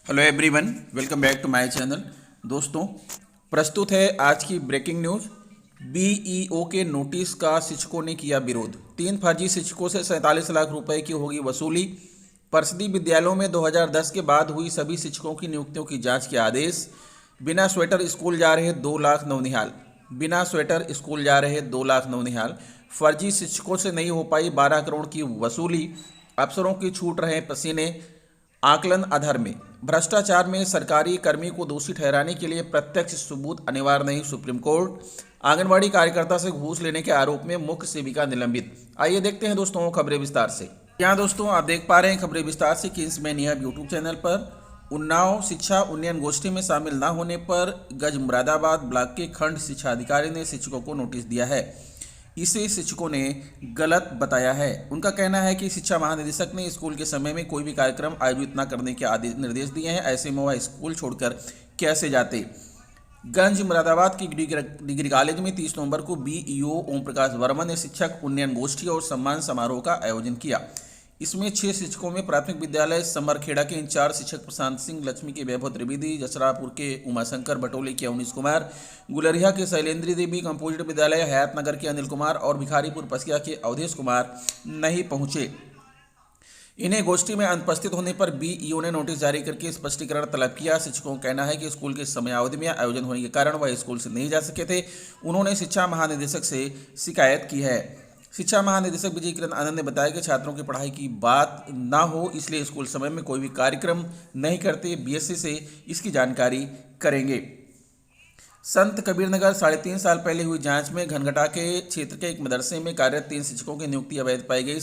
Hello everyone, welcome back to my channel. दोस्तों, प्रस्तुत है आज की ब्रेकिंग न्यूज़। बीईओ के नोटिस का शिक्षकों ने किया विरोध। 3 फर्जी शिक्षकों से 47 लाख रुपए की होगी वसूली। परिषदीय विद्यालयों में 2010 के बाद हुई सभी शिक्षकों की नियुक्तियों की जांच के आदेश। बिना स्वेटर स्कूल जा रहे 2 लाख नवनिहाल। बिना स्वेटर स्कूल जा रहे 2 लाख नवनिहाल। फर्जी शिक्षकों से नहीं हो पाई 12 करोड़ की वसूली। अफसरों की छूट रहे पसीने। आकलन आधार में भ्रष्टाचार में सरकारी कर्मी को दोषी ठहराने के लिए प्रत्यक्ष सबूत अनिवार्य नहीं, सुप्रीम कोर्ट। आंगनबाड़ी कार्यकर्ता से घूस लेने के आरोप में मुख्य सेविका निलंबित। आइए देखते हैं दोस्तों खबरें विस्तार से। यहाँ दोस्तों आप देख पा रहे हैं खबरें विस्तार से Kings man hub YouTube channel पर। उन्नाव शिक्षा उन्नयन गोष्ठी में शामिल न होने पर गज मुरादाबाद ब्लॉक के खंड शिक्षा अधिकारी ने शिक्षकों को नोटिस दिया है। इसे शिक्षकों ने गलत बताया है। उनका कहना है कि शिक्षा महानिदेशक ने स्कूल के समय में कोई भी कार्यक्रम आयोजित न करने के आदेश निर्देश दिए हैं। ऐसे में वह स्कूल छोड़कर कैसे जाते। गंज मुरादाबाद की डिग्री कॉलेज में 30 नवंबर को बीईओ ओम प्रकाश वर्मा ने शिक्षक उन्नयन गोष्ठी और सम्मान समारोह का आयोजन किया। इसमें 6 शिक्षकों में प्राथमिक विद्यालय समरखेड़ा के इंचार्ज शिक्षक प्रशांत सिंह, लक्ष्मी के वैभव त्रिवेदी, जसरापुर के उमाशंकर, बटोली के अवनीश कुमार, गुलरिया के शैलेंद्री देवी, कंपोजिट विद्यालय हयातनगर के अनिल कुमार और भिखारीपुर पसिया के अवधेश कुमार नहीं पहुंचे। इन्हें गोष्ठी में अनुपस्थित होने पर बीईओ ने नोटिस जारी करके स्पष्टीकरण तलब किया। शिक्षकों का कहना है कि स्कूल के समयावधि में आयोजन होने के कारण वह स्कूल से नहीं जा सके थे। उन्होंने शिक्षा महानिदेशक से शिकायत की है। शिक्षा महानिदेशक विजय किरण आनंद ने बताया कि छात्रों की पढ़ाई की बात ना हो, इसलिए स्कूल समय में कोई भी कार्यक्रम नहीं करते। बीएससी से इसकी जानकारी करेंगे। संत कबीरनगर 3.5 साल पहले हुई जांच में घनघटा के क्षेत्र के एक मदरसे में कार्यरत 3 शिक्षकों की नियुक्ति अवैध पाई गई।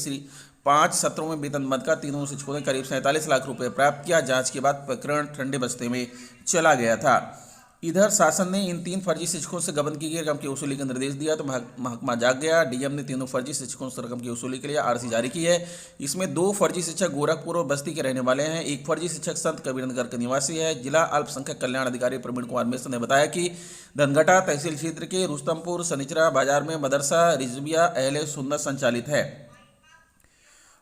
5 सत्रों में वेतन मद का तीनों शिक्षकों ने करीब 47 लाख रुपए प्राप्त किया। जांच के बाद प्रकरण ठंडे बस्ते में चला गया था। इधर शासन ने इन 3 फर्जी शिक्षकों से गबन की गई रकम की वसूली का निर्देश दिया तो महकमा जाग गया। डीएम ने तीनों फर्जी शिक्षकों से रकम की वसूली के लिए आरसी जारी की है। इसमें 2 फर्जी शिक्षक गोरखपुर और बस्ती के रहने वाले हैं। एक फर्जी शिक्षक संत कबीरनगर का निवासी है। जिला अल्पसंख्यक कल्याण अधिकारी प्रवीण कुमार मिश्र ने बताया कि धनघटा तहसील क्षेत्र के रुस्तमपुर सनिचरा बाजार में मदरसा रिजविया अहले सुन्नत संचालित है।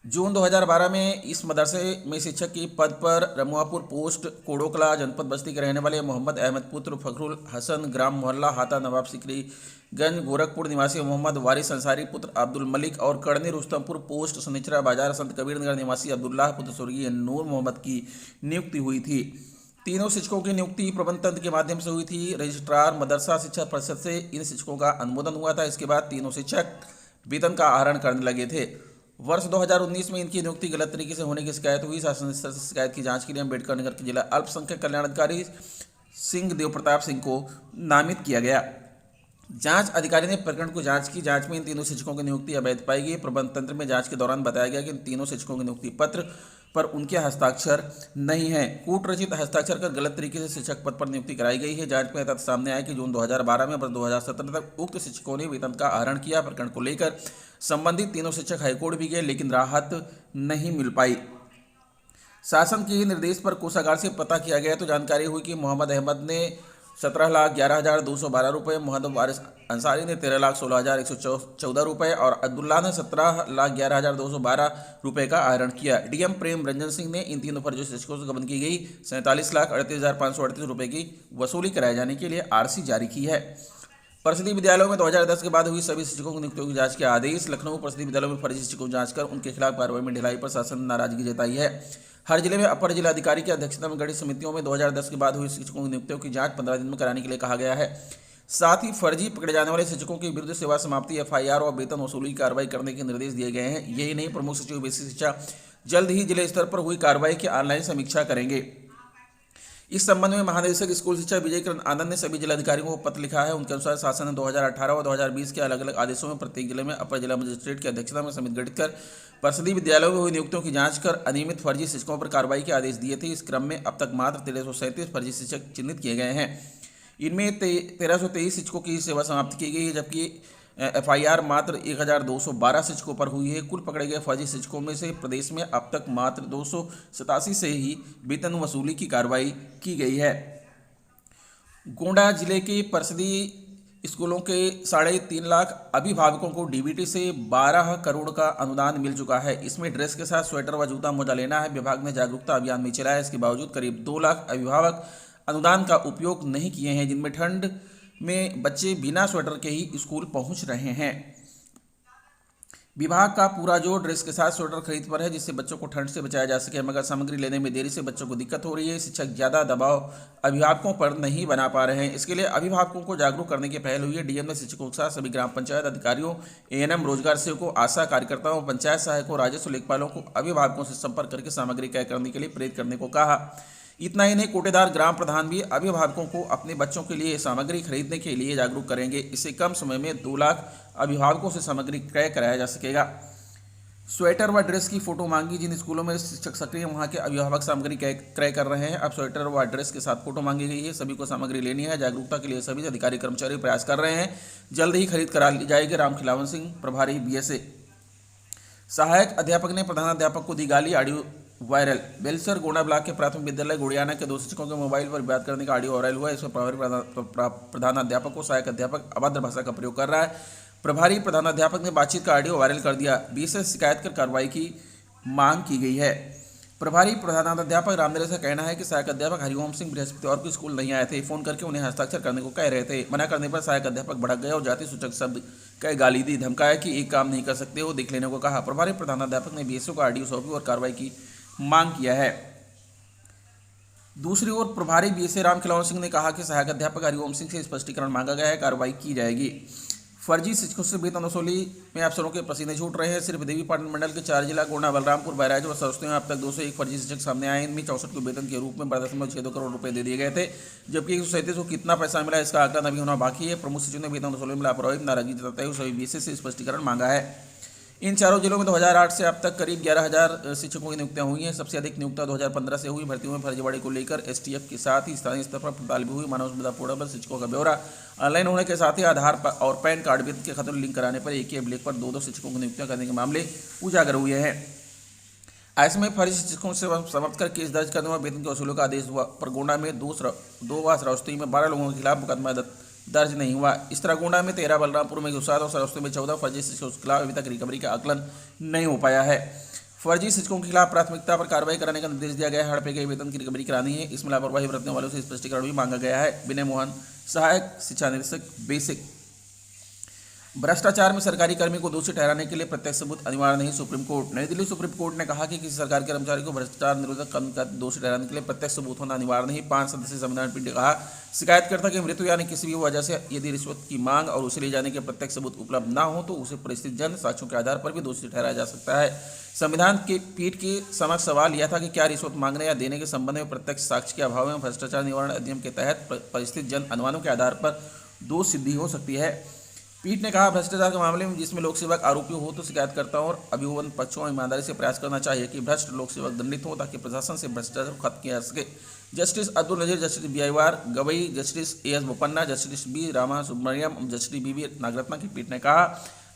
जून 2012 में इस मदरसे में शिक्षक के पद पर रमुआपुर पोस्ट कोड़ोकला जनपद बस्ती के रहने वाले मोहम्मद अहमद पुत्र फखरुल हसन, ग्राम मोहल्ला हाता नवाब सिकरीगंज गोरखपुर निवासी मोहम्मद वारिस अंसारी पुत्र अब्दुल मलिक और कड़नी रुस्तमपुर पोस्ट सनिचरा बाजार संत कबीरनगर निवासी अब्दुल्लाह पुत्र स्वर्गीय नूर मोहम्मद की नियुक्ति हुई थी। तीनों शिक्षकों की नियुक्ति प्रबंध तंत्र के माध्यम से हुई थी। रजिस्ट्रार मदरसा शिक्षा परिषद से इन शिक्षकों का अनुमोदन हुआ था। इसके बाद तीनों शिक्षक वेतन का आहरण करने लगे थे। वर्ष 2019 में इनकी नियुक्ति गलत तरीके से होने की शिकायत हुई। शासन स्तर से शिकायत की जांच के लिए अम्बेडकर नगर के जिला अल्पसंख्यक कल्याण अधिकारी सिंह देव प्रताप सिंह को नामित किया गया। जांच अधिकारी ने प्रकरण को जांच की। जांच में इन तीनों शिक्षकों की नियुक्ति अवैध पाई गई। प्रबंध तंत्र में जांच के दौरान बताया गया कि इन तीनों शिक्षकों के नियुक्ति पत्र पर उनके हस्ताक्षर नहीं है। कूट रचित हस्ताक्षर कर गलत तरीके से शिक्षक पद पर नियुक्ति कराई गई है। जांच में तथ्य सामने आया कि जून 2012 में वर्ष 2017 तक उक्त शिक्षकों ने वेतन का आहरण किया। प्रकरण को लेकर संबंधित तीनों शिक्षक हाईकोर्ट भी गए, लेकिन राहत नहीं मिल पाई। शासन के निर्देश पर कोषागार से पता किया गया तो जानकारी हुई कि मोहम्मद अहमद ने 17,11,212 रुपये, मोहम्मद वारिस अंसारी ने 13,16,114 रुपये और अब्दुल्ला ने 17,11,212 रुपये का आहरण किया। डीएम प्रेम रंजन सिंह ने इन तीनों फर्जी शिक्षकों से गबन की गई 47,38,538 रुपये की वसूली कराए जाने के लिए आरसी जारी की है। परिषदीय विद्यालयों में 2010 के बाद हुई सभी शिक्षकों की नियुक्तियों की जांच के आदेश। लखनऊ परिषदीय विद्यालयों में फर्जी शिक्षकों की जांच कर उनके खिलाफ कार्रवाई में ढिलाई पर शासन ने नाराजगी जताई है। हर जिले में अपर जिलाधिकारी की अध्यक्षता में गठित समितियों में 2010 के बाद हुई शिक्षकों की नियुक्तियों की जांच 15 दिन में कराने के लिए कहा गया है। साथ ही फर्जी पकड़े जाने वाले शिक्षकों के विरुद्ध सेवा समाप्ति, एफआईआर और वेतन वसूली की कार्रवाई करने के निर्देश दिए गए हैं। यही नहीं, प्रमुख सचिव बेसिक शिक्षा जल्द ही जिले स्तर पर हुई कार्रवाई की ऑनलाइन समीक्षा करेंगे। इस संबंध में महानिदेशक स्कूल शिक्षा विजय किरण आनंद ने सभी जिलाधिकारियों को पत्र लिखा है। उनके अनुसार शासन ने 2018 और 2020 के अलग अलग आदेशों में प्रत्येक जिले में अपर जिला मजिस्ट्रेट की अध्यक्षता में समिति गठित कर परिषदीय विद्यालयों में हुई नियुक्तियों की जांच कर अनियमित फर्जी शिक्षकों पर कार्रवाई के आदेश दिए थे। इस क्रम में अब तक मात्र 1337 फर्जी शिक्षक चिन्हित किए गए हैं। इनमें 1323 शिक्षकों की सेवा समाप्त की गई है, जबकि एफआईआर मात्र 1,212 शिक्षकों पर हुई है। कुल पकड़े गए फर्जी शिक्षकों में से प्रदेश में अब तक मात्र 287 से ही वेतन वसूली की कार्रवाई की गई है। गोंडा जिले के परिषदीय स्कूलों के 3.5 लाख अभिभावकों को डीबीटी से 12 करोड़ का अनुदान मिल चुका है। इसमें ड्रेस के साथ स्वेटर व जूता मोजा लेना है। विभाग ने जागरूकता अभियान भी चलाया। इसके बावजूद करीब 2 लाख अभिभावक अनुदान का उपयोग नहीं किए हैं, जिनमें ठंड में बच्चे बिना स्वेटर के ही स्कूल पहुंच रहे हैं। विभाग का पूरा जोर ड्रेस के साथ स्वेटर खरीद पर है, जिससे बच्चों को ठंड से बचाया जा सके, मगर सामग्री लेने में देरी से बच्चों को दिक्कत हो रही है। शिक्षक ज़्यादा दबाव अभिभावकों पर नहीं बना पा रहे हैं। इसके लिए अभिभावकों को जागरूक करने की पहल हुई है। डीएम ने शिक्षकों के साथ सभी ग्राम पंचायत अधिकारियों, एएनएम, रोजगार सेवकों, आशा कार्यकर्ताओं, पंचायत सहायकों, राजस्व लेखपालों को अभिभावकों से संपर्क करके सामग्री क्रय करने के लिए प्रेरित करने को कहा। इतना ही नहीं, कोटेदार ग्राम प्रधान भी अभिभावकों को अपने बच्चों के लिए सामग्री खरीदने के लिए जागरूक करेंगे। इससे कम समय में 2 लाख अभिभावकों से सामग्री क्रय कराया जा सकेगा। स्वेटर व ड्रेस की फोटो मांगी। जिन स्कूलों में शिक्षक सक्रिय, वहां के अभिभावक सामग्री क्रय कर रहे हैं। अब स्वेटर व ड्रेस के साथ फोटो मांगी गई है। सभी को सामग्री लेनी है। जागरूकता के लिए सभी अधिकारी कर्मचारी प्रयास कर रहे हैं। जल्द ही खरीद करा ली जाएगी। रामखिलावन सिंह, प्रभारी बीएसए। सहायक अध्यापक ने प्रधानाध्यापक को दी गाली, audio viral. Belsar Gonda block के प्राथमिक विद्यालय गुड़ियाना के 2 शिक्षकों के मोबाइल पर बात करने का ऑडियो वायरल हुआ है। इसमें प्रभारी प्रधानाध्यापक को सहायक अध्यापक अभद्र भाषा का प्रयोग कर रहा है। प्रभारी प्रधानाध्यापक ने बातचीत का ऑडियो वायरल कर दिया। बीएसए से शिकायत कर कार्रवाई की मांग की गई है। प्रभारी प्रधानाध्यापक रामनरेश का कहना है कि सहायक अध्यापक हरिओम सिंह बृहस्पतिवार को स्कूल नहीं आए थे। फोन करके उन्हें हस्ताक्षर करने को कह रहे थे। मना करने पर सहायक अध्यापक भड़क गए और जाति सूचक शब्द कह गाली दी, धमकाया कि एक काम नहीं कर सकते हो, देख लेने को कहा। प्रभारी प्रधानाध्यापक ने बीएसओ को ऑडियो सौंपी और कार्रवाई की मांग किया है। दूसरी ओर प्रभारी बीएसए रामखिलावन सिंह ने कहा कि सहायक अध्यापक हरिओम सिंह से स्पष्टीकरण मांगा गया है, कार्रवाई की जाएगी। फर्जी शिक्षकों से वेतन वसूली में अफसरों के पसीने छूट रहे हैं। सिर्फ देवी पाटन मंडल के 4 जिला गोंडा, बलरामपुर, बहराइच व सरस्वती में अब तक 201 फर्जी शिक्षक सामने आए। इनमें 64 को वेतन के रूप में 12.62 करोड़ रुपए दे दिए गए थे, जबकि 137 को कितना पैसा मिला इसका आंकलन अभी होना बाकी है। प्रमुख सचिव ने वेतन वसूली में लापरवाही नाराजगी जताते हुए सभी बीएसए से स्पष्टीकरण मांगा है। इन चारों जिलों में 2008 से अब तक करीब 11,000 शिक्षकों की नियुक्तियां हुई हैं। सबसे अधिक नियुक्तियां 2015 से हुई। भर्तियों में फर्जीवाड़े को लेकर एसटीएफ के साथ ही स्थानीय स्तर पर पड़ताल भी हुई। मानव संपदा पोर्टल पर शिक्षकों का ब्यौरा ऑनलाइन होने के साथ ही आधार पर और पैन कार्ड वेतन के खातों लिंक कराने पर एक ही अभिलेख पर 2-2 शिक्षकों की नियुक्तियां करने के मामले उजागर हुए हैं। ऐसे में फर्जी शिक्षकों से समाप्त कर केस दर्ज करने और वेतन के वसूलों का आदेश हुआ, पर गोंडा में 2 व सरस्वती में 12 लोगों के खिलाफ मुकदमा दर्ज नहीं हुआ। इस तरह गोंडा में 13, बलरामपुर में 7 और सरस्वती में 14 फर्जी शिक्षकों के खिलाफ अभी तक रिकवरी का आकलन नहीं हो पाया है। फर्जी शिक्षकों के खिलाफ प्राथमिकता पर कार्रवाई कराने का निर्देश दिया गया है। हड़पे गए वेतन की रिकवरी करानी है। इसमें लापरवाही बरतने वालों से स्पष्टीकरण भी मांगा गया है। विनय मोहन, सहायक शिक्षा निदेशक, बेसिक। भ्रष्टाचार में सरकारी कर्मी को दोषी ठहराने के लिए प्रत्यक्ष सबूत अनिवार्य नहीं, सुप्रीम कोर्ट। नई दिल्ली सुप्रीम कोर्ट ने कहा कि किसी सरकारी कर्मचारी को भ्रष्टाचार निरोधक कानून का दोषी ठहराने के लिए प्रत्यक्ष सबूत होना अनिवार्य नहीं। 5 सदस्यीय संविधान पीठ ने कहा, शिकायतकर्ता की मृत्यु यानी किसी भी वजह से यदि रिश्वत की मांग और उसे ले जाने के प्रत्यक्ष सबूत उपलब्ध न हो तो उसे परिस्थितिजन्य साक्ष्यों के आधार पर भी दोषी ठहराया जा सकता है। संविधान के पीठ के समक्ष सवाल यह था कि क्या रिश्वत मांगने या देने के संबंध में प्रत्यक्ष साक्ष्य के अभाव में भ्रष्टाचार निवारण अधिनियम के तहत परिस्थितिजन्य अनुमानों के आधार पर दोष सिद्धि हो सकती है। पीठ ने कहा, भ्रष्टाचार के मामले में जिसमें लोक सेवक आरोपी हो तो शिकायतकर्ताओं और अभियोजन पक्षों ईमानदारी से प्रयास करना चाहिए कि भ्रष्ट लोक सेवक दंडित हो, ताकि प्रशासन से भ्रष्टाचार को खत्म किया जा सके। जस्टिस अब्दुल नजीर, जस्टिस बीआईवार Gavai, justice A S Bopanna, justice B Rama Subramanian, justice B V Nagarathna की पीठ ने कहा,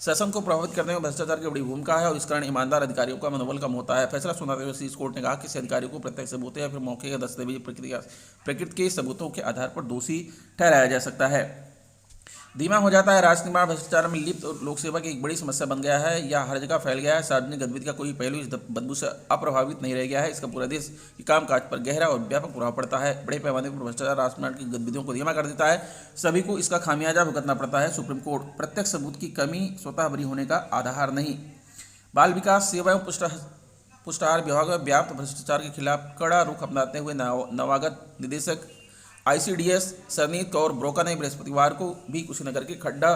शासन को प्रभावित करने में भ्रष्टाचार की बड़ी भूमिका है और इस कारण ईमानदार अधिकारियों का मनोबल कम होता है। फैसला सुनाते हुए शीर्ष कोर्ट ने कहा कि किसी अधिकारियों को प्रत्यक्ष सबूत या फिर मौके या दस्तावेजी प्रकृति के सबूतों के आधार पर दोषी ठहराया जा सकता है। धीमा हो जाता है राष्ट्र निर्माण। भ्रष्टाचार में लिप्त लोक सेवा की एक बड़ी समस्या बन गया है या हर जगह फैल गया है। सार्वजनिक गतिविधि का कोई पहलू इस बदबू से अप्रभावित नहीं रह गया है। इसका पूरा देश के कामकाज पर गहरा और व्यापक प्रभाव पड़ता है। बड़े पैमाने पर भ्रष्टाचार राष्ट्र निर्माण की गतिविधियों को धीमा कर देता है। सभी को इसका खामियाजा भुगतना पड़ता है। सुप्रीम कोर्ट, प्रत्यक्ष सबूत की कमी स्वतः बरी होने का आधार नहीं। बाल विकास सेवा एवं पुष्टाहार विभाग में व्याप्त भ्रष्टाचार के खिलाफ कड़ा रुख अपनाते हुए नवागत निदेशक आईसीडीएस सरनीत कौर ब्रोका ने बृहस्पतिवार को भी कुशीनगर के खड्डा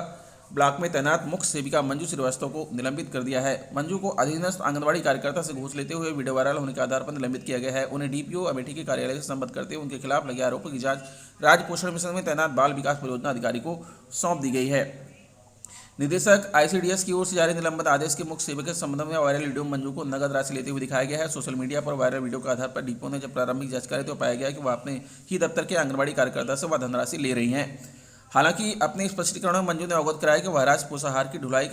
ब्लॉक में तैनात मुख्य सेविका मंजू श्रीवास्तव को निलंबित कर दिया है। मंजू को अधीनस्थ आंगनबाड़ी कार्यकर्ता से घूस लेते हुए वीडियो वायरल होने के आधार पर निलंबित किया गया है। उन्हें डीपीओ अमेठी के कार्यालय से संबद्ध करते हुए उनके खिलाफ लगे आरोपों की जांच राज्य पोषण मिशन में तैनात बाल विकास परियोजना अधिकारी को सौंप दी गई है। निदेशक आईसीडीएस की ओर से जारी निलंबन आदेश के मुख्य सेवक के संबंध में वायरल वीडियो में मंजू को नगद राशि लेते हुए दिखाया गया है। सोशल मीडिया पर वायरल वीडियो के आधार पर डीपीओ ने जब प्रारंभिक जांच करी तो पाया गया कि वह अपने ही दफ्तर के आंगनबाड़ी कार्यकर्ता से वह धनराशि ले रही हैं। हालांकि अपने स्पष्टीकरण में मंजू ने अवगत कराया कि वह राज्य पोषाहार की ढुलाई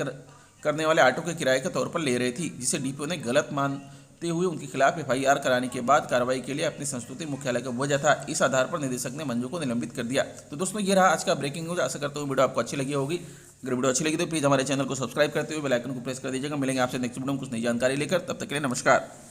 करने वाले ऑटो के किराए के तौर पर ले रही थी, जिसे डीपीओ ने गलत मानते हुए उनके खिलाफ FIR कराने के बाद कार्रवाई के लिए अपनी संस्तुति मुख्यालय को भेजा था। इस आधार पर निदेशक ने मंजू को निलंबित कर दिया। तो दोस्तों ये रहा आज का ब्रेकिंग न्यूज। आशा करता हूँ वीडियो आपको अच्छी लगी होगी। अगर वीडियो अच्छी लगी तो प्लीज़ हमारे चैनल को सब्सक्राइब करते हुए बेल आइकन को प्रेस कर दीजिएगा। मिलेंगे आपसे नेक्स्ट वीडियो में कुछ नई जानकारी लेकर, तब तक के लिए नमस्कार।